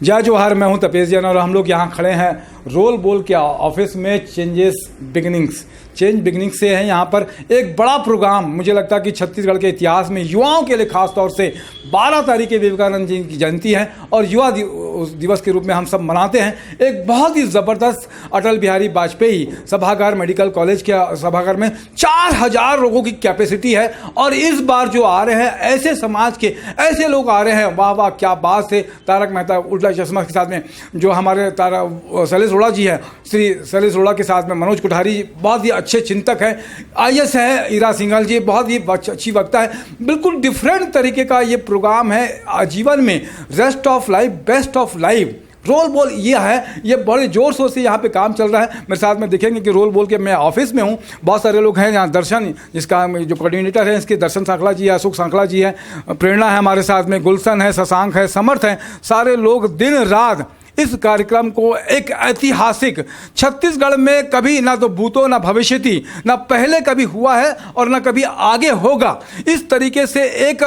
जय जोहार, मैं हूं तपेश जैन और हम लोग यहां खड़े हैं रोल बोल के ऑफिस में। चेंज बिगनिंग्स से है यहाँ पर एक बड़ा प्रोग्राम। मुझे लगता है कि छत्तीसगढ़ के इतिहास में युवाओं के लिए खास तौर से 12 तारीख के विवेकानंद जी की जयंती है और युवा दिवस के रूप में हम सब मनाते हैं। एक बहुत ही ज़बरदस्त अटल बिहारी वाजपेयी सभागार मेडिकल कॉलेज के सभागार में 4000 लोगों की कैपेसिटी है और इस बार जो आ रहे हैं ऐसे समाज के ऐसे लोग आ रहे हैं, वाह वाह क्या बात है। तारक मेहता उल्टा चश्मा के साथ में जो हमारे शैलेश अरोड़ा जी हैं, श्री शैलेश अरोड़ा के साथ में मनोज कोठारी जी बहुत ही अच्छे चिंतक हैं, IAS है ईरा सिंघल जी बहुत ही अच्छी वक्ता है। बिल्कुल डिफरेंट तरीके का ये प्रोग्राम है जीवन में, rest of life best of life. Role बोल ये है, ये बड़े जोर शोर से यहाँ पे काम चल रहा है। मेरे साथ में देखेंगे कि रोल बोल के मैं ऑफिस में हूँ, बहुत सारे लोग हैं यहाँ। दर्शन जिसका जो कोऑर्डिनेटर है इसके दर्शन सांखला जी है, अशोक सांखला जी है, प्रेरणा है हमारे साथ में, गुलशन है, शशांक है, समर्थ है। सारे लोग दिन रात इस कार्यक्रम को एक ऐतिहासिक, छत्तीसगढ़ में कभी ना तो भूतो ना भविष्यति, ना पहले कभी हुआ है और ना कभी आगे होगा, इस तरीके से एक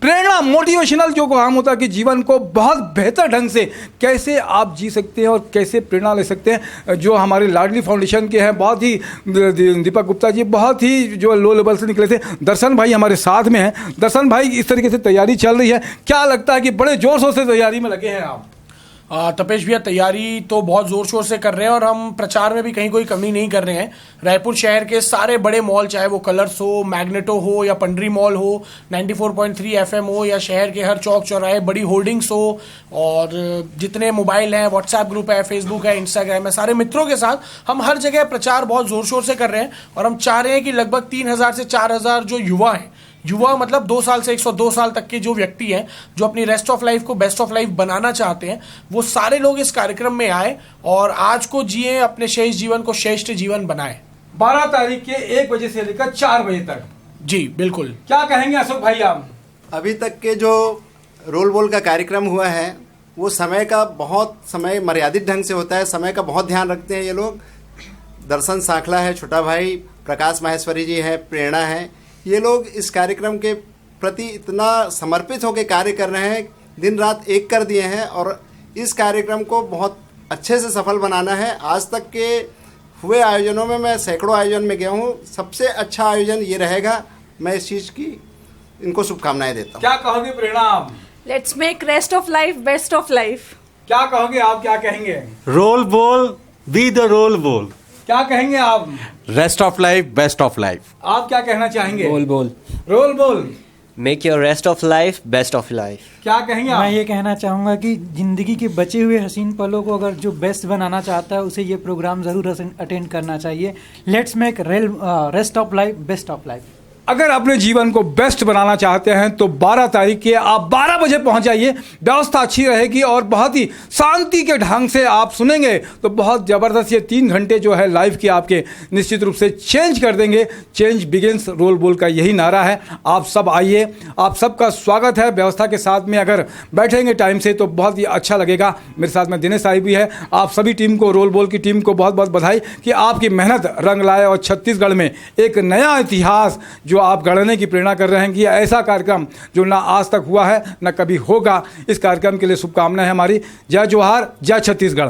प्रेरणा मोटिवेशनल जो काम होता है कि जीवन को बहुत बेहतर ढंग से कैसे आप जी सकते हैं और कैसे प्रेरणा ले सकते हैं। जो हमारे लाडली फाउंडेशन के हैं, बहुत ही दीपक गुप्ता जी बहुत ही जो लो लेवल से निकले थे। दर्शन भाई हमारे साथ में हैं। दर्शन भाई, इस तरीके से तैयारी चल रही है, क्या लगता है कि बड़े जोर शोर से तैयारी में लगे हैं आप? तपेश भैया, तैयारी तो बहुत जोर शोर से कर रहे हैं और हम प्रचार में भी कहीं कोई कमी नहीं कर रहे हैं। रायपुर शहर के सारे बड़े मॉल, चाहे वो कलर्स हो, मैग्नेटो हो या पंडरी मॉल हो, 94.3 FM हो या शहर के हर चौक चौराहे बड़ी होर्डिंग्स हो, और जितने मोबाइल हैं, व्हाट्सएप ग्रुप है, फेसबुक है, इंस्टाग्राम है, सारे मित्रों के साथ हम हर जगह प्रचार बहुत जोर शोर से कर रहे हैं। और हम चाह रहे हैं कि लगभग 3000 से 4000 जो युवा मतलब 2 साल से 102 साल तक के जो व्यक्ति हैं, जो अपनी रेस्ट ऑफ लाइफ को बेस्ट ऑफ लाइफ बनाना चाहते हैं, वो सारे लोग इस कार्यक्रम में आए और आज को जिए, अपने शेष जीवन को श्रेष्ठ जीवन बनाए। 12 तारीख के 1 बजे से लेकर 4 बजे तक। जी बिल्कुल। क्या कहेंगे अशोक भाई आप? अभी तक के जो रोल बोल का कार्यक्रम हुआ है वो समय का बहुत समय मर्यादित ढंग से होता है, समय का बहुत ध्यान रखते हैं ये लोग। दर्शन सांखला है, छोटा भाई प्रकाश माहेश्वरी जी है, प्रेरणा है, ये लोग इस कार्यक्रम के प्रति इतना समर्पित होकर कार्य कर रहे हैं, दिन रात एक कर दिए हैं और इस कार्यक्रम को बहुत अच्छे से सफल बनाना है। आज तक के हुए आयोजनों में मैं सैकड़ों आयोजन में गया हूँ, सबसे अच्छा आयोजन ये रहेगा। मैं इस चीज़ की इनको शुभकामनाएं देता हूँ। क्या कहोगे प्रेरणा आप? Let's make rest of life best of life. क्या कहोगे आप, क्या कहेंगे? रोल बोल बी द रोल बोल। क्या कहेंगे आप? Rest of life best of life. आप क्या कहना चाहेंगे? रोल बोल make your rest of life best of life. क्या कहेंगे आप? मैं ये कहना चाहूँगा कि ज़िंदगी के बचे हुए हसीन पलों को अगर जो बेस्ट बनाना चाहता है उसे ये प्रोग्राम ज़रूर अटेंड करना चाहिए। Let's make rest of life best of life. अगर अपने जीवन को बेस्ट बनाना चाहते हैं तो 12 तारीख के आप 12 बजे पहुंच जाइए। व्यवस्था अच्छी रहेगी और बहुत ही शांति के ढंग से आप सुनेंगे तो बहुत ज़बरदस्त ये 3 घंटे जो है लाइव के आपके निश्चित रूप से चेंज कर देंगे। चेंज बिगिंस रोल बोल का यही नारा है। आप सब आइए, आप सबका स्वागत है। व्यवस्था के साथ में अगर बैठेंगे टाइम से तो बहुत ही अच्छा लगेगा। मेरे साथ में दिनेश साहिब भी है। आप सभी टीम को, रोल बोल की टीम को बहुत बहुत बधाई कि आपकी मेहनत रंग लाए और छत्तीसगढ़ में एक नया इतिहास जो आप गढ़ने की प्रेरणा कर रहे हैं कि ऐसा कार्यक्रम जो ना आज तक हुआ है ना कभी होगा, इस कार्यक्रम के लिए शुभकामनाएं हमारी। जय जोहार, जय छत्तीसगढ़।